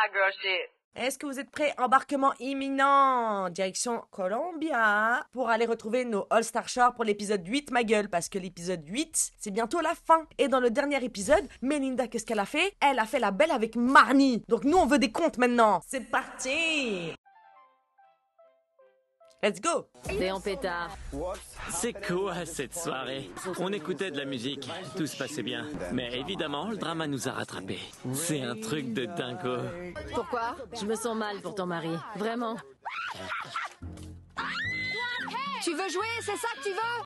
hot girl shit. Est-ce que vous êtes prêts? Embarquement imminent, direction Columbia, pour aller retrouver nos All-Star Shore pour l'épisode 8, ma gueule, parce que l'épisode 8, c'est bientôt la fin. Et dans le dernier épisode, Melinda, qu'est-ce qu'elle a fait? Elle a fait la belle avec Marnie. Donc nous, on veut des comptes maintenant. C'est parti! Let's go! T'es en pétard. C'est quoi cette soirée? On écoutait de la musique, tout se passait bien. Mais évidemment, le drama nous a rattrapés. C'est un truc de dingo. Pourquoi? Je me sens mal pour ton mari. Vraiment. Tu veux jouer? C'est ça que tu veux?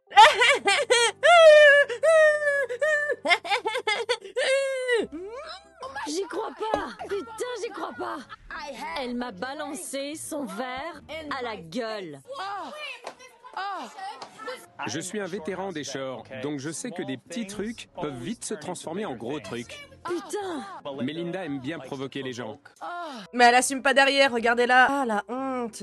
J'y crois pas! Putain, j'y crois pas! Elle m'a balancé son verre à la gueule. Je suis un vétéran des shorts, donc je sais que des petits trucs peuvent vite se transformer en gros trucs. Putain! Melinda aime bien provoquer les gens. Mais elle assume pas derrière, regardez-la. Ah, la honte.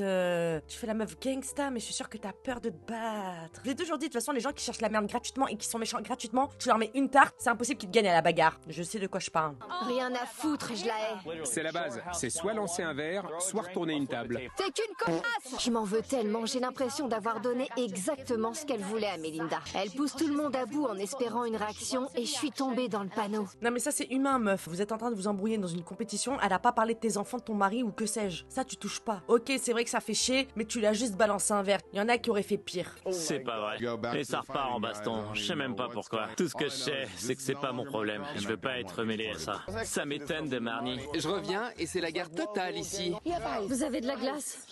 Tu fais la meuf gangsta, mais je suis sûre que t'as peur de te battre. Je l'ai toujours dit, de toute façon, les gens qui cherchent la merde gratuitement et qui sont méchants gratuitement, tu leur mets une tarte, c'est impossible qu'ils te gagnent à la bagarre. Je sais de quoi je parle. Rien à foutre, je la hais. C'est la base, c'est soit lancer un verre, soit retourner une table. T'es qu'une connasse! Je m'en veux tellement, j'ai l'impression d'avoir donné exactement ce qu'elle voulait à Melinda. Elle pousse tout le monde à bout en espérant une réaction et je suis tombée dans le panneau. Non mais ça c'est humain, meuf. Vous êtes en train de vous embrouiller dans une compétition, elle a pas parlé de tes enfants, de ton mari ou que sais-je. Ça tu touches pas. Ok, c'est vrai que ça fait chier, mais tu l'as juste balancé un verre. Il y en a qui auraient fait pire. C'est pas vrai. Et ça repart en baston. Je sais même pas pourquoi. Tout ce que je sais, c'est que c'est pas mon problème. Je veux pas être mêlé à ça. Ça m'étonne de Marnie. Je reviens et c'est la guerre totale ici. Vous avez de la glace?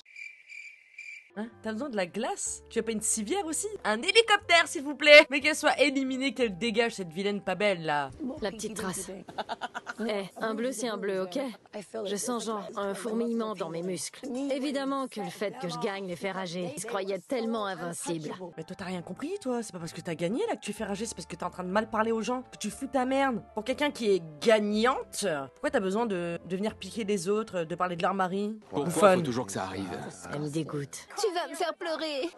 Hein? T'as besoin de la glace? Tu as pas une civière aussi? Un hélicoptère s'il vous plaît! Mais qu'elle soit éliminée, qu'elle dégage cette vilaine pas belle là. La petite trace. Un bleu c'est un bleu, ok? Je sens genre un fourmillement dans mes muscles. Évidemment que le fait que je gagne les fait rager. Ils se croyaient tellement invincibles. Mais toi t'as rien compris toi, c'est pas parce que t'as gagné là que tu fais rager, c'est parce que t'es en train de mal parler aux gens, que tu fous ta merde. Pour quelqu'un qui est gagnante, pourquoi t'as besoin de venir piquer les autres, de parler de leur mari? Pourquoi faut toujours que ça arrive? Elle me dégoûte. Tu vas me faire pleurer.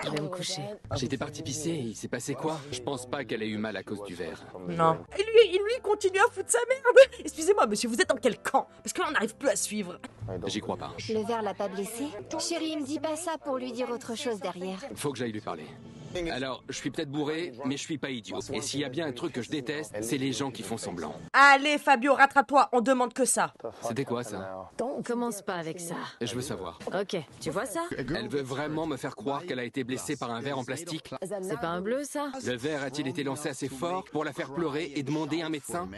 Je vais me coucher. J'étais parti pisser, il s'est passé quoi? Je pense pas qu'elle ait eu mal à cause du verre. Non. Et lui continue à foutre sa merde. Excusez-moi monsieur, vous êtes dans quel camp? Parce que là on n'arrive plus à suivre. J'y crois pas. Le verre l'a pas blessé? Chérie, me dis pas ça pour lui dire autre chose derrière. Faut que j'aille lui parler. Alors, je suis peut-être bourré, mais je suis pas idiot. Et s'il y a bien un truc que je déteste, c'est les gens qui font semblant. Allez Fabio, rattrape-toi, on demande que ça. C'était quoi ça? Commence pas avec ça. Je veux savoir. Ok, tu vois ça? Elle veut vraiment me faire croire qu'elle a été blessée par un verre en plastique? C'est pas un bleu ça? Le verre a-t-il été lancé assez fort pour la faire pleurer et demander un médecin?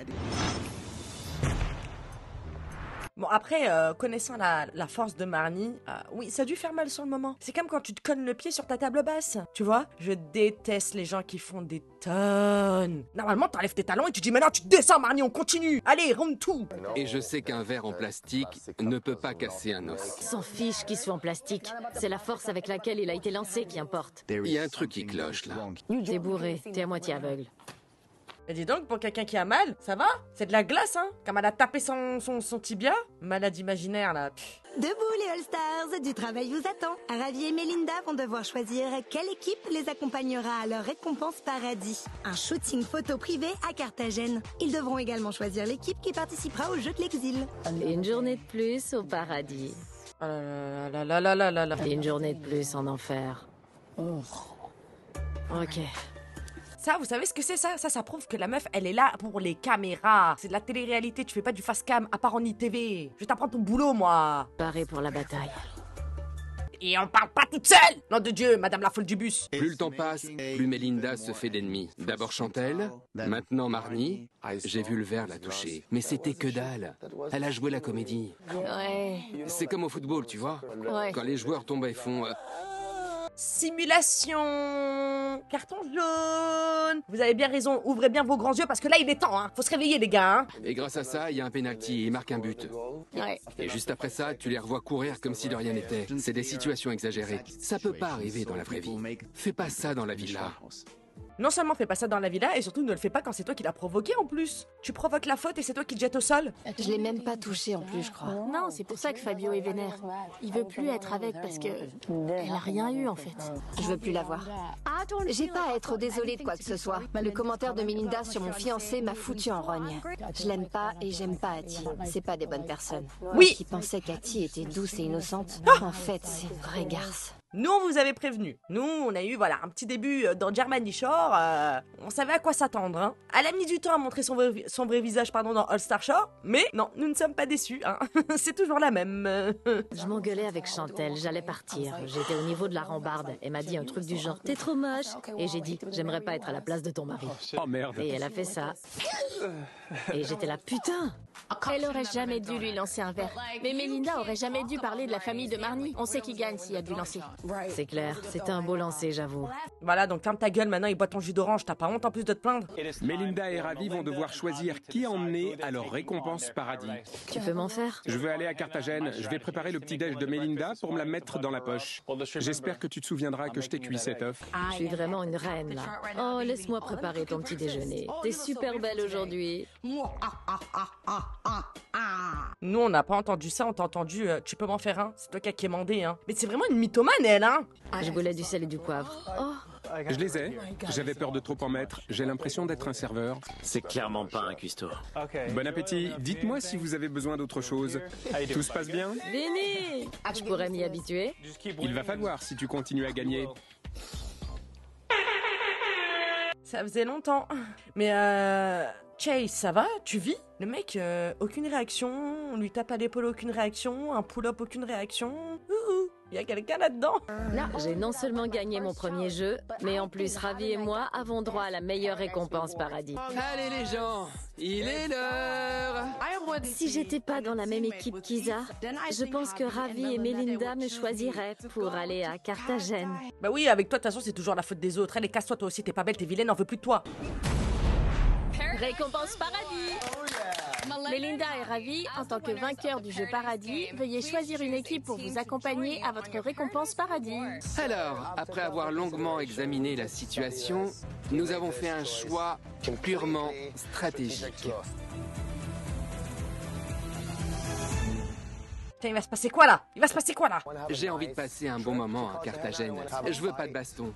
Bon après, connaissant la force de Marnie, oui, ça a dû faire mal sur le moment. C'est comme quand tu te cognes le pied sur ta table basse, tu vois? Je déteste les gens qui font des tonnes. Normalement, t'enlèves tes talons et tu dis maintenant tu descends Marnie, on continue. Allez, round tout. Et je sais qu'un verre en plastique ne peut pas casser un os. S'en fiche qu'il soit en plastique. C'est la force avec laquelle il a été lancé qui importe. Il y a un truc qui cloche là. T'es bourré, t'es à moitié aveugle. Mais dis donc, pour quelqu'un qui a mal, ça va? C'est de la glace, hein? Comme elle a tapé son tibia? Malade imaginaire, là. Debout les All-Stars, du travail vous attend. Ravi et Melinda vont devoir choisir quelle équipe les accompagnera à leur récompense paradis. Un shooting photo privé à Carthagène. Ils devront également choisir l'équipe qui participera au jeu de l'exil. Une journée de plus au paradis. Oh là là là là là là là. Et une journée de plus en enfer. Ok. Ça, vous savez ce que c'est ça? Ça prouve que la meuf, elle est là pour les caméras. C'est de la télé-réalité, tu fais pas du fast-cam, à part en ITV. Je vais t'apprendre ton boulot, moi. Paré pour la bataille. Et on parle pas toute seule! Nom de Dieu, madame la folle du bus. Plus le temps passe, plus Melinda se fait d'ennemis. D'abord Chantelle, maintenant Marnie. J'ai vu le verre la toucher. Mais c'était que dalle. Elle a joué la comédie. Ouais. C'est comme au football, tu vois. Ouais. Quand les joueurs tombent et font... Simulation! Carton jaune! Vous avez bien raison, ouvrez bien vos grands yeux parce que là il est temps, hein. Faut se réveiller les gars, hein. Et grâce à ça, il y a un penalty et il marque un but. Ouais. Et juste après ça, tu les revois courir comme si de rien n'était. C'est des situations exagérées. Ça peut pas arriver dans la vraie vie. Fais pas ça dans la villa. Non seulement fais pas ça dans la villa, et surtout ne le fais pas quand c'est toi qui l'as provoqué en plus. Tu provoques la faute et c'est toi qui te jettes au sol. Je l'ai même pas touché en plus, je crois. Non, c'est pour ça que Fabio est vénère. Il veut plus être avec parce que elle a rien eu en fait. Je veux plus la voir. J'ai pas à être désolée de quoi que ce soit. Le commentaire de Melinda sur mon fiancé m'a foutu en rogne. Je l'aime pas et j'aime pas Hattie. C'est pas des bonnes personnes. Oui. Qui pensait qu'Hattie était douce et innocente. En fait, c'est une vraie garce. Nous, on vous avait prévenu. Nous, on a eu un petit début dans Jersey Shore. On savait à quoi s'attendre. Hein. Elle a mis du temps à montrer son vrai visage dans All Star Shore. Mais non, nous ne sommes pas déçus. Hein. C'est toujours la même. Je m'engueulais avec Chantel, j'allais partir. J'étais au niveau de la rambarde. Elle m'a dit un truc du genre « T'es trop moche !» Et j'ai dit « J'aimerais pas être à la place de ton mari. » Oh merde. Et elle a fait ça. Et j'étais là « Putain !» Elle aurait jamais dû lui lancer un verre. Mais Melinda aurait jamais dû parler de la famille de Marnie. On sait qui gagne s'il y a du lancer. C'est clair, c'était un beau lancer, j'avoue. Voilà, donc ferme ta gueule maintenant et bois ton jus d'orange. T'as pas honte en plus de te plaindre? Melinda et Ravi vont devoir choisir qui emmener à leur récompense paradis. Tu peux m'en faire? Je veux aller à Carthagène. Je vais préparer le petit-déj de Melinda pour me la mettre dans la poche. J'espère que tu te souviendras que je t'ai cuit cette œuf. Je suis vraiment une reine, là. Oh, laisse-moi préparer ton petit déjeuner. T'es super belle aujourd'hui. Nous, on n'a pas entendu ça, on t'a entendu tu peux m'en faire un, c'est toi qui as quémandé, hein. Mais c'est vraiment une mythomane, elle, hein. Je voulais du sel et du poivre. Oh, Je les ai. J'avais peur de trop en mettre. J'ai l'impression d'être un serveur. C'est clairement pas un cuistot. Bon appétit. Dites-moi si vous avez besoin d'autre chose. Tout se passe bien? Vinny! Je pourrais m'y habituer. Il va falloir si tu continues à gagner. Ça faisait longtemps. Mais Chase, ça va? Tu vis? Le mec, aucune réaction, on lui tape à l'épaule, aucune réaction, un pull-up, aucune réaction. Il y a quelqu'un là-dedans. J'ai non seulement gagné mon premier jeu, mais en plus, Ravi et moi avons droit à la meilleure récompense paradis. Allez les gens, il est l'heure. Si j'étais pas dans la même équipe qu'Isa, je pense que Ravi et Melinda me choisiraient pour aller à Carthagène. Bah oui, avec toi, de toute façon, c'est toujours la faute des autres. Allez, casse-toi, toi aussi, t'es pas belle, t'es vilaine, on veut plus de toi. Récompense paradis. Melinda et Ravi, en tant que vainqueurs du jeu paradis, veuillez choisir une équipe pour vous accompagner à votre récompense paradis. Alors, après avoir longuement examiné la situation, nous avons fait un choix purement stratégique. Tiens, il va se passer quoi là? Il va se passer quoi là? J'ai envie de passer un bon moment à Carthagène. Je veux pas de baston.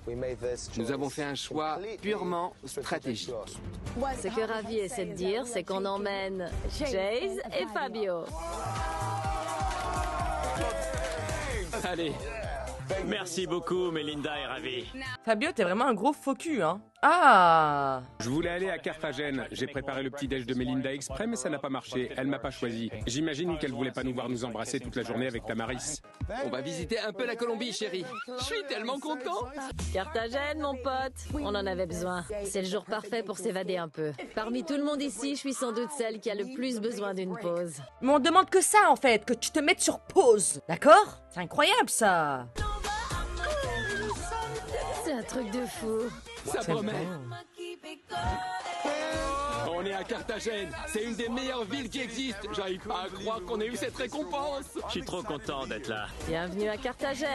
Nous avons fait un choix purement stratégique. Ce que Ravi essaie de dire, c'est qu'on emmène Chase et Fabio. Allez. Merci beaucoup, Melinda et Ravi. Fabio, t'es vraiment un gros faux cul, hein. Ah! Je voulais aller à Carthagène. J'ai préparé le petit-déj de Melinda exprès, mais ça n'a pas marché. Elle m'a pas choisi. J'imagine qu'elle voulait pas nous voir nous embrasser toute la journée avec Tamaris. On va visiter un peu la Colombie, chérie. Je suis tellement content. Carthagène, mon pote. On en avait besoin. C'est le jour parfait pour s'évader un peu. Parmi tout le monde ici, je suis sans doute celle qui a le plus besoin d'une pause. Mais on demande que ça, en fait, que tu te mettes sur pause, d'accord? C'est incroyable, ça! C'est un truc de fou. Ça promet. On est à Carthagène. C'est une des meilleures villes qui existent. J'arrive pas à croire qu'on ait eu cette récompense. Je suis trop content d'être là. Bienvenue à Carthagène.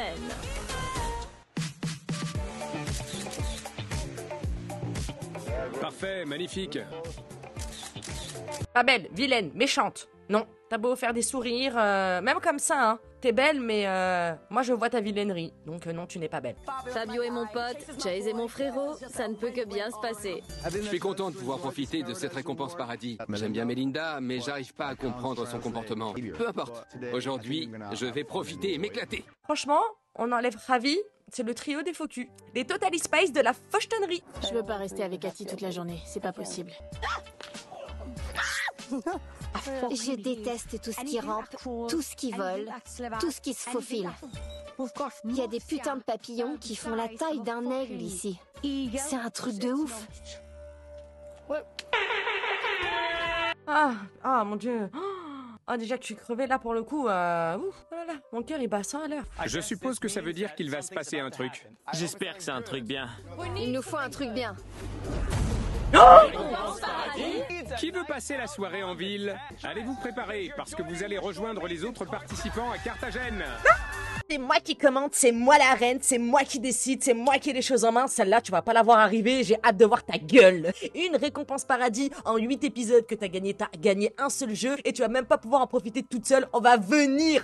Parfait, magnifique. Pas belle, vilaine, méchante. Non, t'as beau faire des sourires, même comme ça, hein. T'es belle, mais moi je vois ta vilainerie. Donc non, tu n'es pas belle. Fabio est mon pote, Chase est mon frérot. Ça ne peut que bien se passer. Je suis content de pouvoir profiter de cette récompense paradis. J'aime bien Melinda, mais j'arrive pas à comprendre son comportement. Peu importe. Aujourd'hui, je vais profiter et m'éclater. Franchement, on enlève Ravi, c'est le trio des faux culs. Les Totally Spice de la fauchetonnerie. Je veux pas rester avec Hattie toute la journée, c'est pas possible. Je déteste tout ce qui rampe, tout ce qui vole, tout ce qui se faufile. Il y a des putains de papillons qui font la taille d'un aigle ici. C'est un truc de ouf. Ah mon dieu. Ah déjà que je suis crevée là pour le coup, voilà, mon cœur il bat 100 à l'heure. Je suppose que ça veut dire qu'il va se passer un truc. J'espère que c'est un truc bien. Il nous faut un truc bien. Qui veut passer la soirée en ville? Allez vous préparer, parce que vous allez rejoindre les autres participants à Carthagène. C'est moi qui commande, c'est moi la reine, c'est moi qui décide, c'est moi qui ai les choses en main. Celle-là, tu vas pas la voir arriver, j'ai hâte de voir ta gueule. Une récompense paradis en 8 épisodes que t'as gagné un seul jeu et tu vas même pas pouvoir en profiter toute seule. On va venir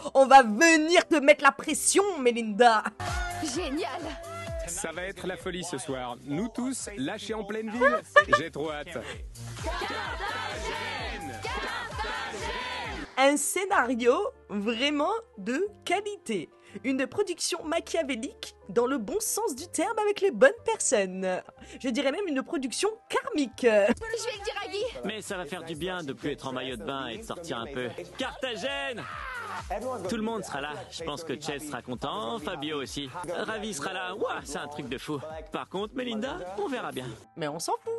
te mettre la pression, Melinda. Génial. Ça va être la folie ce soir. Nous tous, lâchés en pleine ville. J'ai trop hâte. Un scénario vraiment de qualité. Une production machiavélique dans le bon sens du terme avec les bonnes personnes. Je dirais même une production karmique. Je vais le dire à Guy. Mais ça va faire du bien de plus être en maillot de bain et de sortir un peu. Carthagène! Tout le monde sera là. Je pense que Chase sera content, Fabio aussi. Ravi sera là. Ouah, c'est un truc de fou. Par contre, Melinda, on verra bien. Mais on s'en fout.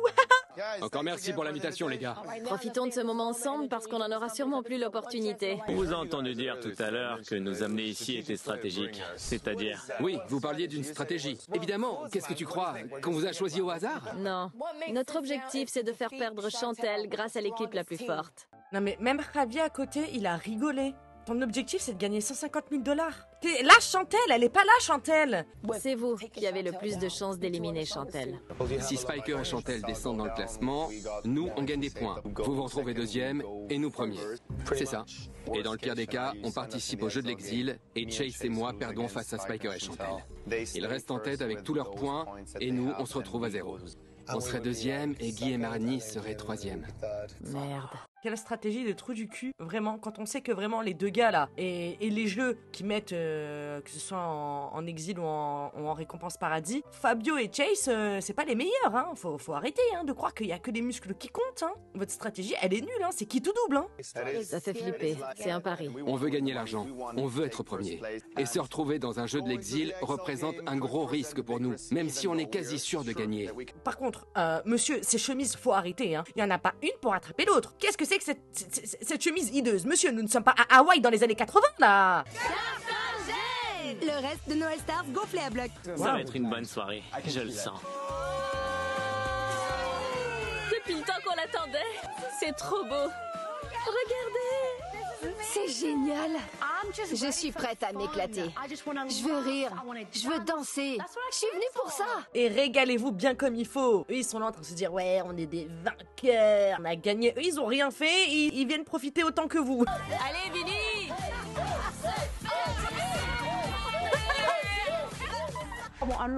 Encore merci pour l'invitation, les gars. Profitons de ce moment ensemble parce qu'on en aura sûrement plus l'opportunité. On vous a entendu dire tout à l'heure que nous amener ici était stratégique. C'est-à-dire... Oui, vous parliez d'une stratégie. Évidemment, qu'est-ce que tu crois? Qu'on vous a choisi au hasard? Non. Notre objectif, c'est de faire perdre Chantel grâce à l'équipe la plus forte. Non mais même Javier à côté, il a rigolé. Ton objectif, c'est de gagner 150 000 $. T'es là, Chantel, elle est pas là, Chantel. C'est vous qui avez le plus de chances d'éliminer Chantel. Si Spiker et Chantel descendent dans le classement, nous, on gagne des points. Vous vous retrouvez deuxième et nous premiers. C'est ça. Et dans le pire des cas, on participe au jeu de l'exil et Chase et moi perdons face à Spiker et Chantel. Ils restent en tête avec tous leurs points et nous, on se retrouve à 0. On serait deuxième et Guy et Marnie seraient troisième. Merde. Quelle stratégie de trou du cul, vraiment, quand on sait que vraiment les deux gars là, et les jeux qui mettent, que ce soit en exil ou en récompense paradis, Fabio et Chase, c'est pas les meilleurs, hein. Faut arrêter hein, de croire qu'il y a que les muscles qui comptent, hein. Votre stratégie, elle est nulle, hein. C'est qui tout double, hein. Ça fait flipper, c'est un pari. On veut gagner l'argent, on veut être premier. Et se retrouver dans un jeu de l'exil représente un gros risque pour nous, même si on est quasi sûr de gagner. Par contre, monsieur, ces chemises, faut arrêter, hein. Il y en a pas une pour attraper l'autre. Qu'est-ce que c'est que cette chemise hideuse? Monsieur, nous ne sommes pas à Hawaï dans les années 80, là. Le reste de Noël Stars gonflé à bloc. Ça va être une bonne soirée, je le sens. Depuis le temps qu'on l'attendait, c'est trop beau. Regardez. C'est génial. Je suis prête à m'éclater. Je veux rire. Je veux danser. Je suis venue pour ça. Et régalez-vous bien comme il faut. Eux, ils sont là en train de se dire, ouais, on est des vainqueurs, on a gagné. Eux, ils ont rien fait, ils viennent profiter autant que vous. Allez, Vinny.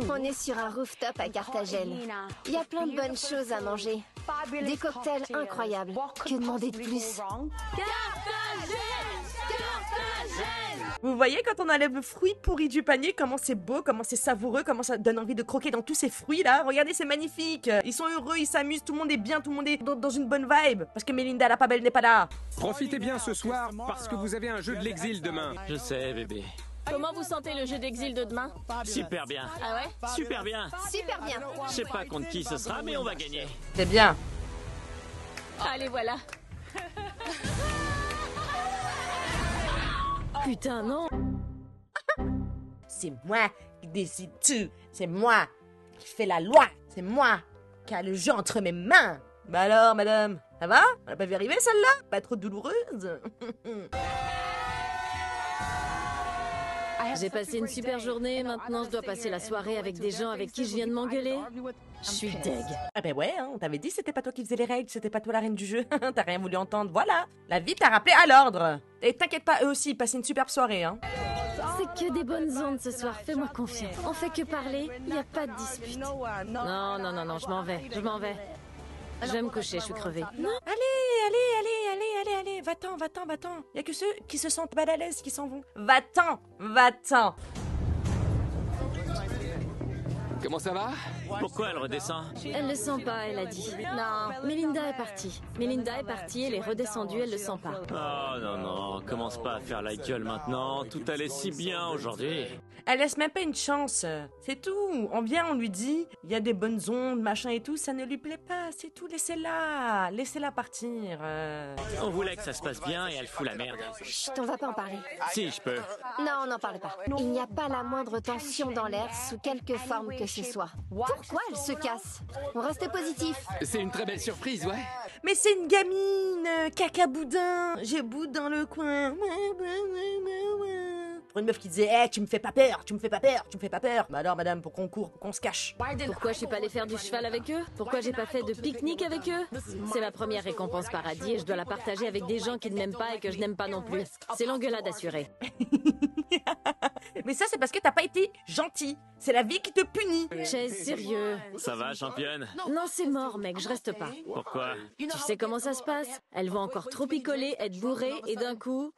On est sur un rooftop à Carthagène. Il y a plein de bonnes choses à manger. Des cocktails incroyables. Que demander de plus? Vous voyez quand on enlève le fruit pourri du panier, comment c'est beau, comment c'est savoureux, comment ça donne envie de croquer dans tous ces fruits là. Regardez, c'est magnifique. Ils sont heureux, ils s'amusent, tout le monde est bien, tout le monde est dans une bonne vibe. Parce que Melinda la pas belle n'est pas là. Profitez bien ce soir parce que vous avez un jeu de l'exil demain. Je sais, bébé. Comment vous sentez le jeu d'exil de demain? Super bien. Ah ouais? Super bien. Super bien. Je sais pas contre qui ce sera, mais on va gagner. C'est bien. Allez, voilà. Putain, non. C'est moi qui décide tout. C'est moi qui fais la loi. C'est moi qui a le jeu entre mes mains. Bah alors, madame, ça va? On l'a pas vu arriver celle-là? Pas trop douloureuse? J'ai passé une super journée, maintenant je dois passer la soirée avec des gens avec qui je viens de m'engueuler. Je suis deg. Ah ben ouais, hein, on t'avait dit c'était pas toi qui faisais les règles, c'était pas toi la reine du jeu. T'as rien voulu entendre, voilà. La vie t'a rappelé à l'ordre. Et t'inquiète pas, eux aussi, ils passaient une superbe soirée, hein. C'est que des bonnes ondes ce soir, fais-moi confiance. On fait que parler, il n'y a pas de dispute. Non, je m'en vais. Je vais me coucher, je suis crevée. Non. Allez, va-t'en. Y a que ceux qui se sentent mal à l'aise qui s'en vont. Va-t'en. Comment ça va? Pourquoi elle redescend? Elle le sent pas, elle a dit. Non, Melinda est partie. Elle est redescendue, elle le sent pas. Oh non, commence pas à faire la gueule maintenant. Tout allait si bien aujourd'hui. Elle laisse même pas une chance. C'est tout. On vient, on lui dit, il y a des bonnes ondes, machin et tout, ça ne lui plaît pas. C'est tout, laissez-la partir. On voulait que ça se passe bien et elle fout la merde. Chut, on va pas en parler. Si, je peux. Non, on n'en parle pas. Il n'y a pas la moindre tension dans l'air sous quelque forme que ce soit. Pourquoi elle se casse? On reste positif. C'est une très belle surprise, ouais. Mais c'est une gamine, caca boudin. J'ai bout dans le coin. Pour une meuf qui disait tu me fais pas peur, tu me fais pas peur, tu me fais pas peur. Bah alors madame, pour qu'on court, pour qu'on se cache. Pourquoi je suis pas allée faire du cheval avec eux? Pourquoi j'ai pas fait de pique-nique avec eux? C'est ma première récompense paradis et je dois la partager avec des gens qui ne m'aiment pas et que je n'aime pas non plus. C'est l'engueulade assurée. Mais ça c'est parce que t'as pas été gentil. C'est la vie qui te punit. Chase, sérieux. Ça va, championne? Non, c'est mort, mec, je reste pas. Pourquoi? Tu sais comment ça se passe? Elles vont encore trop picoler, être bourrées et d'un coup...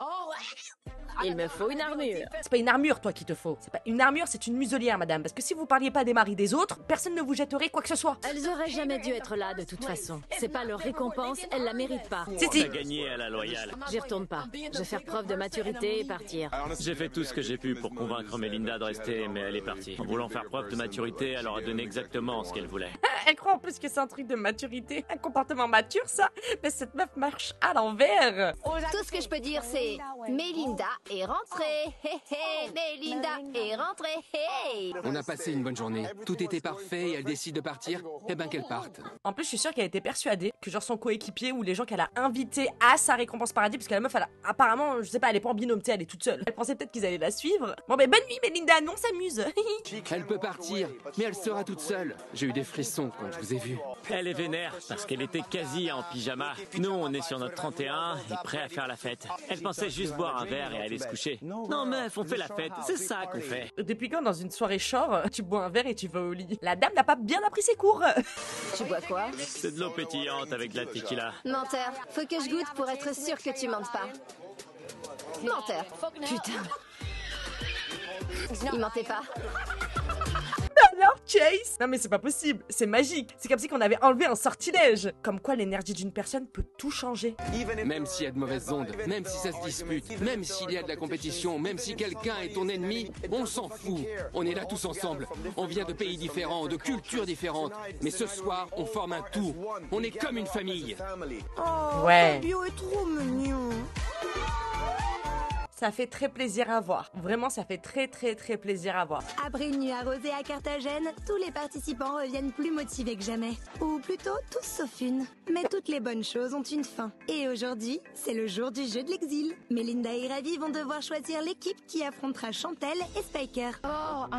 Il me faut une armure. C'est pas une armure, toi, qu'il te faut. C'est pas une armure, c'est une muselière, madame. Parce que si vous parliez pas des maris des autres, personne ne vous jetterait quoi que ce soit. Elles auraient jamais dû être là, de toute façon. C'est pas leur récompense, elles la méritent pas. T'as gagné à la loyale. J'y retourne pas. Je vais faire preuve de maturité et partir. J'ai fait tout ce que j'ai pu pour convaincre Melinda de rester, mais elle est partie. En voulant faire preuve de maturité, elle leur a donné exactement ce qu'elle voulait. Elle croit en plus que c'est un truc de maturité. Un comportement mature, ça. Mais cette meuf marche à l'envers. Tout ce que je peux dire, c'est Melinda est rentrée. Hé hé, Melinda est rentrée. Hey. On a passé une bonne journée. Tout était parfait et elle décide de partir. Eh ben qu'elle parte. En plus, je suis sûre qu'elle était persuadée que genre son coéquipier ou les gens qu'elle a invités à sa récompense paradis, parce que la meuf, elle a, apparemment, je sais pas, elle est pas en binôme, tu sais, elle est toute seule. Elle pensait peut-être qu'ils allaient la suivre. Bon, ben bonne nuit, Melinda, nous on s'amuse. Elle peut partir, mais elle sera toute seule. J'ai eu des frissons quand je vous ai vu. Elle est vénère parce qu'elle était quasi en pyjama. Nous, on est sur notre 31 et prêt à faire la fête. Elle pensait juste boire un verre et aller se coucher. Non meuf, on fait la fête, c'est ça qu'on fait. Depuis quand dans une soirée shore, tu bois un verre et tu vas au lit? La dame n'a pas bien appris ses cours. Tu bois quoi? C'est de l'eau pétillante avec de la tequila. Menteur. Faut que je goûte pour être sûr que tu mentes pas. Menteur. Putain. Il mentait pas. Alors, Chase? Non mais c'est pas possible, c'est magique. C'est comme si on avait enlevé un sortilège. Comme quoi l'énergie d'une personne peut tout changer. Même s'il y a de mauvaises ondes, même si ça se dispute, même s'il y a de la compétition, même si quelqu'un est ton ennemi, on s'en fout. On est là tous ensemble. On vient de pays différents, de cultures différentes. Mais ce soir, on forme un tout. On est comme une famille. Oh, Ouais. Fabio est trop mignon. Ça fait très plaisir à voir. Vraiment, ça fait très plaisir à voir. Après une nuit arrosée à Carthagène, tous les participants reviennent plus motivés que jamais. Ou plutôt, tous sauf une. Mais toutes les bonnes choses ont une fin. Et aujourd'hui, c'est le jour du jeu de l'exil. Melinda et Ravi vont devoir choisir l'équipe qui affrontera Chantel et Spiker.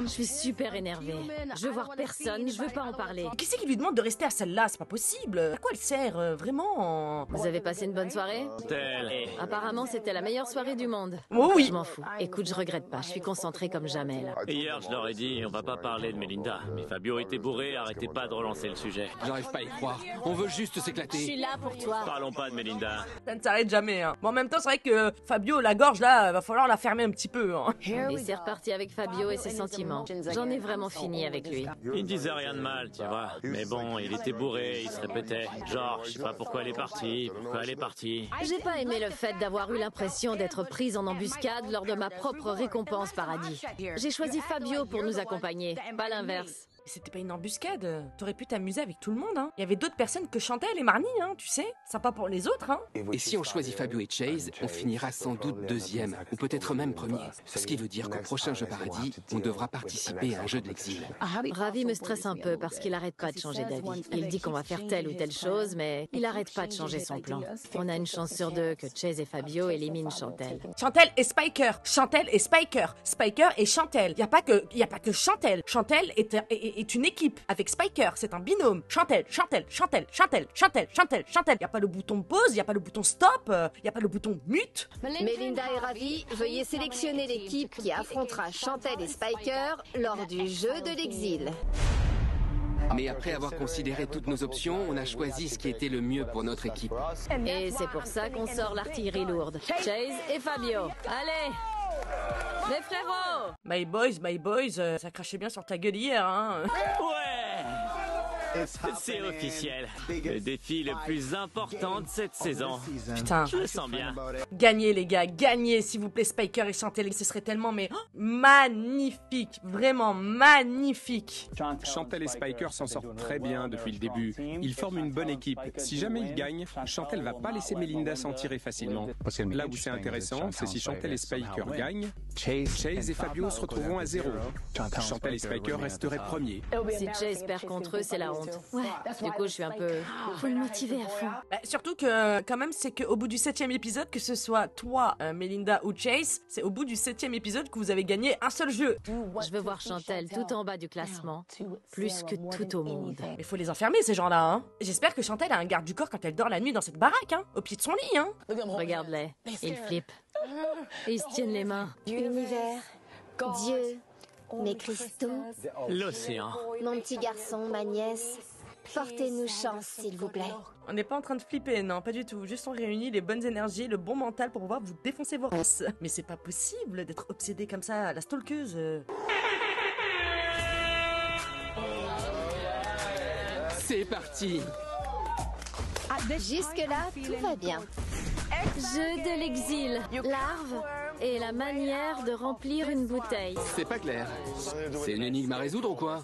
Je suis super énervée. Je veux voir personne, je veux pas en parler. Qui c'est qui lui demande de rester à celle-là? C'est pas possible. À quoi elle sert, vraiment? Vous avez passé une bonne soirée? Telle. Apparemment, c'était la meilleure soirée du monde. Oh oui. Je m'en fous. Écoute, je regrette pas. Je suis concentrée comme jamais, là. Hier, je leur ai dit, on va pas parler de Melinda. Mais Fabio était bourré, arrêtez pas de relancer le sujet. J'arrive pas à y croire. On veut juste Je suis s'éclater. là pour toi. Parlons pas de Melinda. Ça ne s'arrête jamais, hein. Bon, en même temps, c'est vrai que Fabio, la gorge, là, va falloir la fermer un petit peu, hein. Et c'est reparti avec Fabio et ses sentiments. J'en ai vraiment fini avec lui. Il disait rien de mal, tu vois. Mais bon, il était bourré, il se répétait. Genre, je sais pas pourquoi elle est partie, pourquoi elle est partie. J'ai pas aimé le fait d'avoir eu l'impression d'être prise en embuscade lors de ma propre récompense paradis. J'ai choisi Fabio pour nous accompagner, pas l'inverse. C'était pas une embuscade. T'aurais pu t'amuser avec tout le monde, hein. Il y avait d'autres personnes que Chantel et Marnie, hein, tu sais. Sympa pour les autres, hein. Et si on choisit Fabio et Chase, on finira sans doute deuxième, ou peut-être même premier. Ce qui veut dire qu'au prochain jeu paradis, on devra participer à un jeu de l'exil. Ravi me stresse un peu parce qu'il arrête pas de changer d'avis. Il dit qu'on va faire telle ou telle chose, mais il arrête pas de changer son plan. On a une chance sur deux que Chase et Fabio éliminent Chantel. Chantel et Spiker. Chantel et Spiker. Spiker et Chantel. Y a pas que Chantel. Chantel est une équipe avec Spiker. C'est un binôme. Chantel. Y a pas le bouton pause, y a pas le bouton stop, y a pas le bouton mute. Melinda et Ravi, veuillez sélectionner l'équipe qui affrontera Chantel et Spiker lors du jeu de l'exil. Mais après avoir considéré toutes nos options, on a choisi ce qui était le mieux pour notre équipe. Et c'est pour ça qu'on sort l'artillerie lourde. Chase et Fabio. Allez! Les frérots! My boys, ça crachait bien sur ta gueule hier, hein. Ouais! C'est officiel. Le défi le plus important de cette saison. Putain. Je le sens bien. Gagnez les gars, gagnez s'il vous plaît Spiker et Chantel, ce serait tellement magnifique, vraiment magnifique. Chantel et Spiker s'en sortent très bien depuis le début. Ils forment une bonne équipe. Si jamais ils gagnent, Chantel va pas laisser Melinda s'en tirer facilement. Là où c'est intéressant, c'est si Chantel et Spiker gagnent, Chase et Fabio se retrouveront à 0. Chantel et Spiker resteraient premiers. Si Chase perd contre eux, c'est la honte. contente. Ouais, du coup, je suis un peu... Faut le motiver à fond. Bah, surtout que, quand même, c'est qu'au bout du 7e épisode, que ce soit toi, Melinda ou Chase, c'est au bout du 7e épisode que vous avez gagné un seul jeu. Je veux voir Chantel tout en bas du classement, plus que tout au monde. Mais faut les enfermer, ces gens-là, hein. J'espère que Chantel a un garde du corps quand elle dort la nuit dans cette baraque, hein, au pied de son lit, hein. Regarde-les, ils flippent. Ils se tiennent les mains. Univers, Dieu, mes cristaux, L'océan. mon petit garçon, ma nièce, portez-nous chance, s'il vous plaît. On n'est pas en train de flipper, non, pas du tout. Juste on réunit les bonnes énergies, le bon mental pour pouvoir vous défoncer vos races. Mais c'est pas possible d'être obsédé comme ça, la stalkeuse. C'est parti. Jusque-là, tout va bien. Jeu de l'exil, larve et la manière de remplir une bouteille. C'est pas clair. C'est une énigme à résoudre ou quoi?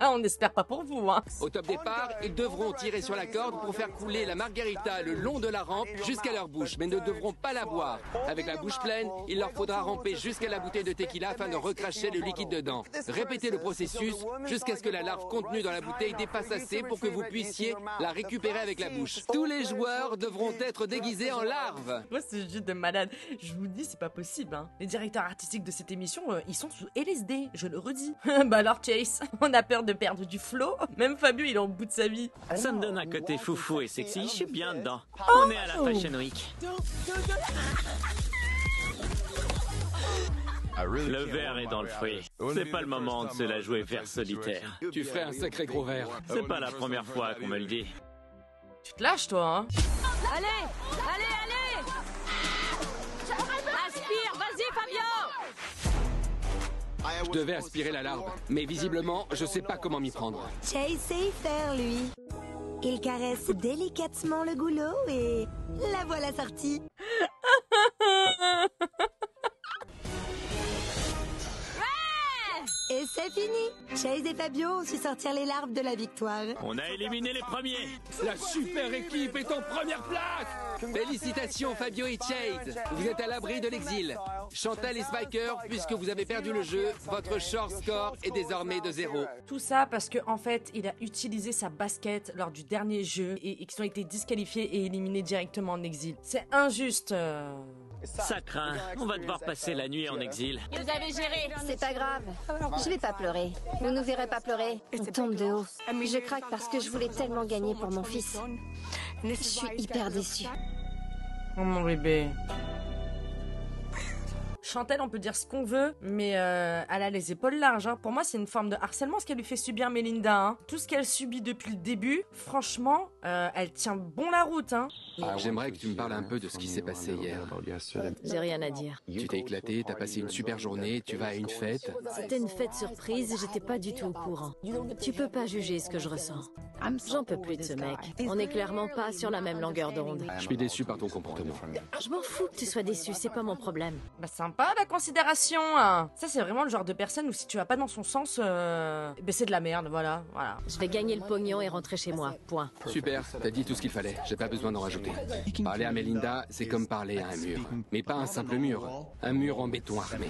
On n'espère pas pour vous, hein. Au top départ, ils devront tirer sur la corde pour faire couler la margarita le long de la rampe jusqu'à leur bouche, mais ne devront pas la boire. Avec la bouche pleine, il leur faudra ramper jusqu'à la bouteille de tequila afin de recracher le liquide dedans. Répétez le processus jusqu'à ce que la larve contenue dans la bouteille dépasse assez pour que vous puissiez la récupérer avec la bouche. Tous les joueurs devront être déguisés en larves. Moi, c'est juste de malade. Je vous dis, c'est pas possible, hein. Les directeurs artistiques de cette émission, ils sont sous LSD, je le redis. Bah alors, Chase, on a peur de perdre du flow. Même Fabio, il est en bout de sa vie. Ça me donne un côté foufou et sexy, je suis bien dedans. On est à la Fashion Week. Le verre est dans le fruit. C'est pas le moment de se la jouer vers solitaire. Tu ferais un sacré gros verre. C'est pas la première fois qu'on me le dit. Tu te lâches, toi, hein. Allez, allez, allez! Aspire, vas-y, Fabio! Je devais aspirer la larve, mais visiblement, je sais pas comment m'y prendre. Chase sait y faire, lui. Il caresse délicatement le goulot et la voilà sortie. Et c'est fini. Chase et Fabio ont su sortir les larves de la victoire. On a éliminé les premiers. La super équipe est en première place. Félicitations Fabio et Chase. Vous êtes à l'abri de l'exil. Chantel et Spiker, puisque vous avez perdu le jeu, votre short score est désormais de 0. Tout ça parce que en fait, il a utilisé sa basket lors du dernier jeu et qu'ils ont été disqualifiés et éliminés directement en exil. C'est injuste. Ça craint. On va devoir passer la nuit en exil. Vous avez géré. C'est pas grave. Je vais pas pleurer. Vous nous verrez pas pleurer. On tombe de haut. Je craque parce que je voulais tellement gagner pour mon fils. Je suis hyper déçue. Oh mon bébé. Chantel, on peut dire ce qu'on veut, mais elle a les épaules larges, hein. Pour moi, c'est une forme de harcèlement ce qu'elle lui fait subir Melinda, hein. Tout ce qu'elle subit depuis le début, franchement, elle tient bon la route, hein. J'aimerais que tu me parles un peu de ce qui s'est passé hier. J'ai rien à dire. Tu t'es éclaté, t'as passé une super journée, tu vas à une fête. C'était une fête surprise et j'étais pas du tout au courant. Tu peux pas juger ce que je ressens. J'en peux plus de ce mec. On est clairement pas sur la même longueur d'onde. Je suis déçu par ton comportement. Je m'en fous que tu sois déçu, c'est pas mon problème. Bah sympa la considération, hein. Ça c'est vraiment le genre de personne où si tu vas pas dans son sens, bah c'est de la merde, voilà. Je vais gagner le pognon et rentrer chez moi, point. Super, t'as dit tout ce qu'il fallait, j'ai pas besoin d'en rajouter. Parler à Melinda, c'est comme parler à un mur. Mais pas un simple mur, un mur en béton armé.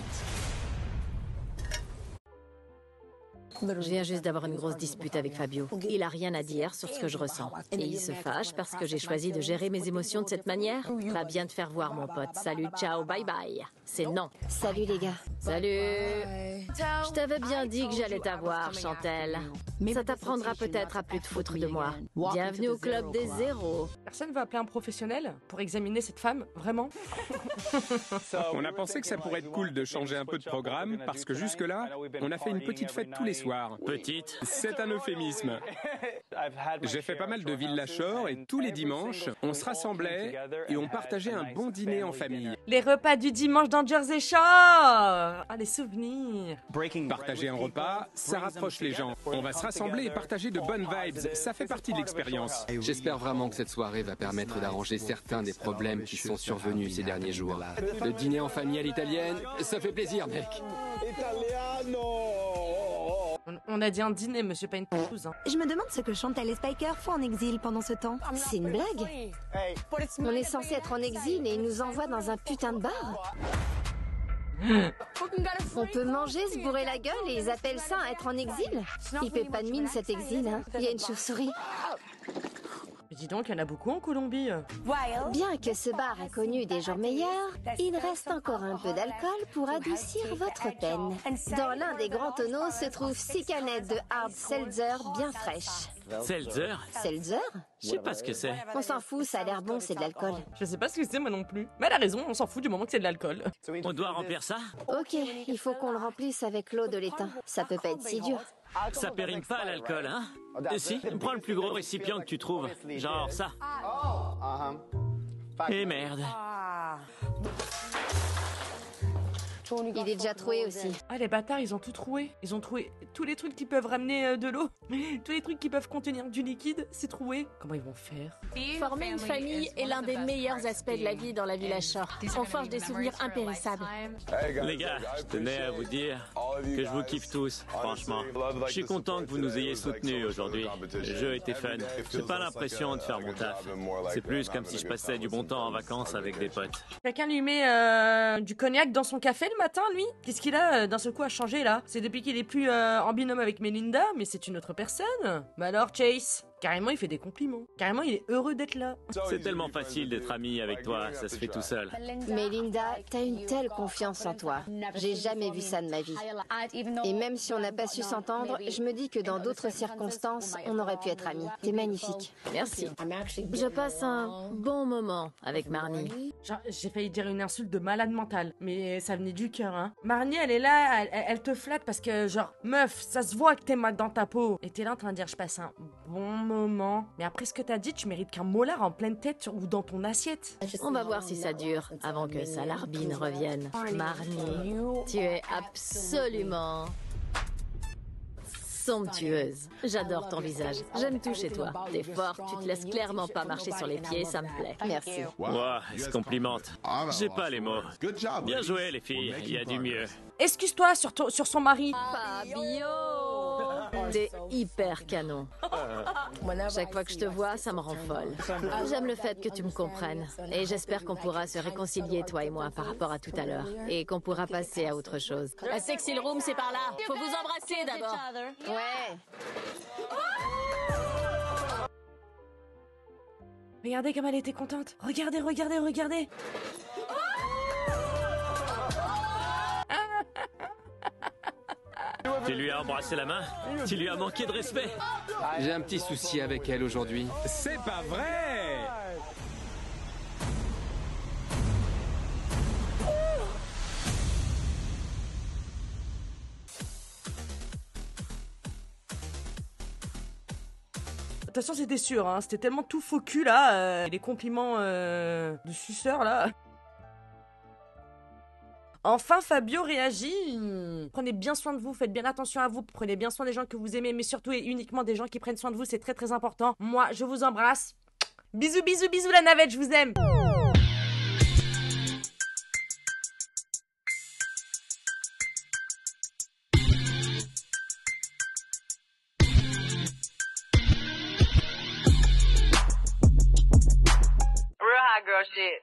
Je viens juste d'avoir une grosse dispute avec Fabio. Il a rien à dire sur ce que je ressens. Et il se fâche parce que j'ai choisi de gérer mes émotions de cette manière. Va bien te faire voir, mon pote. Salut, ciao, bye bye. C'est non. Salut les gars. Salut. Je t'avais bien dit que j'allais t'avoir, Chantel. Ça t'apprendra peut-être à plus te foutre de moi. Bienvenue au club des zéros. Personne va appeler un professionnel pour examiner cette femme, vraiment? On a pensé que ça pourrait être cool de changer un peu de programme parce que jusque-là, on a fait une petite fête tous les soirs. Petite. C'est un euphémisme. J'ai fait pas mal de Villa Shore et tous les dimanches, on se rassemblait et on partageait un bon dîner en famille. Les repas du dimanche dans Jersey Shore. Ah, les souvenirs. Partager un repas, ça rapproche les gens. On va se rassembler et partager de bonnes vibes. Ça fait partie de l'expérience. J'espère vraiment que cette soirée va permettre d'arranger certains des problèmes qui sont survenus ces derniers jours. Le dîner en famille à l'italienne, ça fait plaisir, mec. On a dit un dîner, monsieur, pas une pelouse, hein. Je me demande ce que Chantel et Spiker font en exil pendant ce temps. C'est une blague? On est censé être en exil et ils nous envoient dans un putain de bar? On peut manger, se bourrer la gueule et ils appellent ça être en exil? Il fait pas de mine cet exil, hein. Il y a une chauve-souris. Mais dis donc, il y en a beaucoup en Colombie. Bien que ce bar ait connu des jours meilleurs, il reste encore un peu d'alcool pour adoucir votre peine. Dans l'un des grands tonneaux se trouvent 6 canettes de hard seltzer bien fraîches. Seltzer? Seltzer? Je sais pas ce que c'est. On s'en fout, ça a l'air bon, c'est de l'alcool. Je sais pas ce que c'est moi non plus. Mais elle a raison, on s'en fout du moment que c'est de l'alcool. On doit remplir ça? Ok, il faut qu'on le remplisse avec l'eau de l'étang. Ça peut pas être si dur. Ça périme pas l'alcool, hein? Si, prends le plus gros récipient que tu trouves. Genre ça. Et merde. Il est déjà troué aussi. Ah, les bâtards, ils ont tout troué. Ils ont troué tous les trucs qui peuvent ramener de l'eau. Tous les trucs qui peuvent contenir du liquide, c'est troué. Comment ils vont faire? Former une famille est l'un des meilleurs aspects de la vie dans la Village Shore. On forge des souvenirs impérissables. Les gars, je tenais à vous dire que je vous kiffe tous, franchement. Je suis content que vous nous ayez soutenus aujourd'hui. Le jeu était fun. J'ai pas l'impression de faire mon taf. C'est plus comme si je passais du bon temps en vacances avec des potes. Quelqu'un lui met du cognac dans son café le matin, lui? Qu'est-ce qu'il a d'un seul coup à changer là? C'est depuis qu'il est plus en binôme avec Melinda, mais c'est une autre personne. Mais alors, Chase? Carrément, il fait des compliments. Carrément, il est heureux d'être là. C'est tellement facile d'être ami avec toi, ça se fait tout seul. Melinda, t'as une telle confiance en toi. J'ai jamais vu ça de ma vie. Et même si on n'a pas su s'entendre, je me dis que dans d'autres circonstances, on aurait pu être amis. T'es magnifique. Merci. Je passe un bon moment avec Marnie. Genre, j'ai failli dire une insulte de malade mental, mais ça venait du cœur, hein. Marnie, elle est là, elle te flatte parce que, genre, meuf, ça se voit que t'es mal dans ta peau. Et t'es là en train de dire, je passe un bon moment. Mais après ce que t'as dit, tu mérites qu'un molar en pleine tête ou dans ton assiette. On va voir si ça dure avant que Salarbine revienne. Marnie, tu es absolument somptueuse. J'adore ton visage. J'aime tout chez toi. T'es forte, tu te laisses clairement pas marcher sur les pieds, ça me plaît. Merci. Ouah, elle se complimente. J'ai pas les mots. Bien joué les filles, il y a du mieux. Excuse-toi sur son mari. Fabio! T'es hyper canon. Chaque fois que je te vois, ça me rend folle. J'aime le fait que tu me comprennes. Et j'espère qu'on pourra se réconcilier, toi et moi, par rapport à tout à l'heure. Et qu'on pourra passer à autre chose. La sexy room, c'est par là. Faut vous embrasser d'abord. Ouais. Regardez comme elle était contente. Regardez, regardez, regardez. Tu lui as embrassé la main? Tu lui as manqué de respect? J'ai un petit souci avec elle aujourd'hui. C'est pas vrai! Attention, c'était sûr, hein. C'était tellement tout faux cul là. Les compliments de suceur là. Enfin, Fabio réagit. Prenez bien soin de vous, faites bien attention à vous, prenez bien soin des gens que vous aimez, mais surtout et uniquement des gens qui prennent soin de vous, c'est très très important. Moi, je vous embrasse. Bisous, bisous, bisous la navette, je vous aime. Real hot girl shit.